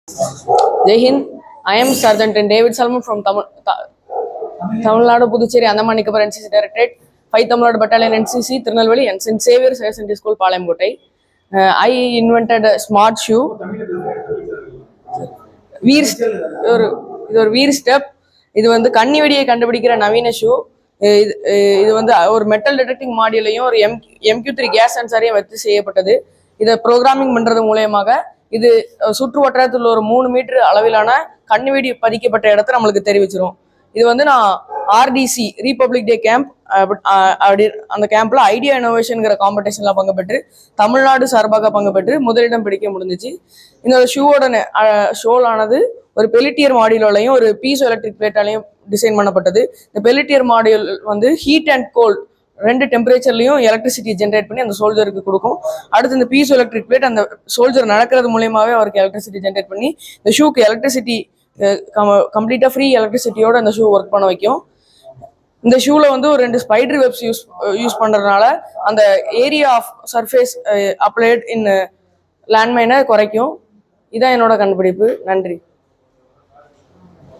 Jai Hind. I am Sergeant David Salman from Tamil Nadu, Puducherry, Andaman Nicobar NCC Directorate, 5 Tamil Nadu Battalion NCC, Tirunelveli, and St. Xavier's Higher Secondary School, Palayamkottai. I invented a smart shoe. இது ஒரு Veer step. இது வந்து கண்ணி வெடியை கண்டுபிடிக்கிற நவீன shoe. இது வந்து ஒரு மெட்டல் டிடெக்டிங் மாடியூலையும் ஒரு MQ3 கேஸ் சென்சாரையும் வச்சு செய்யப்பட்டது. இதை ப்ரோக்ராமிங் பண்றது மூலயமாக இது சுற்று வட்டாரத்தில் ஒரு 3 மீட்டர் அளவிலான கண்ணி வெடி பதிக்கப்பட்ட இடத்த நம்மளுக்கு தெரிவிச்சிரும். இது வந்து நான் RDC ரீபப்ளிக் டே கேம்ப் அப்படி அந்த கேம்ப்ல ஐடியா இனோவேஷன்ங்கிற காம்படிஷன்ல பங்கு பெற்று தமிழ்நாடு சார்பாக பங்கு பெற்று முதலிடம் பிடிக்க முடிஞ்சிச்சு. இந்த ஷூவோட ஷோலானது ஒரு பெலிட்டியர் மாடியூலையும் ஒரு பீசோ எலக்ட்ரிக் பிளேட்டாலையும் டிசைன் பண்ணப்பட்டது. இந்த பெலிட்டியர் மாடியூல் வந்து ஹீட் அண்ட் கோல்ட் 2 டெம்பரேச்சர்லையும் எலக்ட்ரிசிட்டி ஜென்ரேட் பண்ணி அந்த சோல்ஜருக்கு கொடுக்கும். அடுத்து இந்த பீசோ எலக்ட்ரிக் பிளேட் அந்த சோல்ஜர் நடக்கிறது மூலியமாவே அவருக்கு எலக்ட்ரிசிட்டி ஜென்ரேட் பண்ணி இந்த ஷூக்கு எலக்ட்ரிசிட்டி கம்ப்ளீட்டா ஃப்ரீ எலக்ட்ரிசிட்டியோட அந்த ஷூ ஒர்க் பண்ண வைக்கும். இந்த ஷூல வந்து ஒரு 2 ஸ்பைடர் வெப்ஸ் யூஸ் பண்றதுனால அந்த area of surface applied in லேண்ட்மைனை குறைக்கும். இதான் என்னோட கண்டுபிடிப்பு. நன்றி.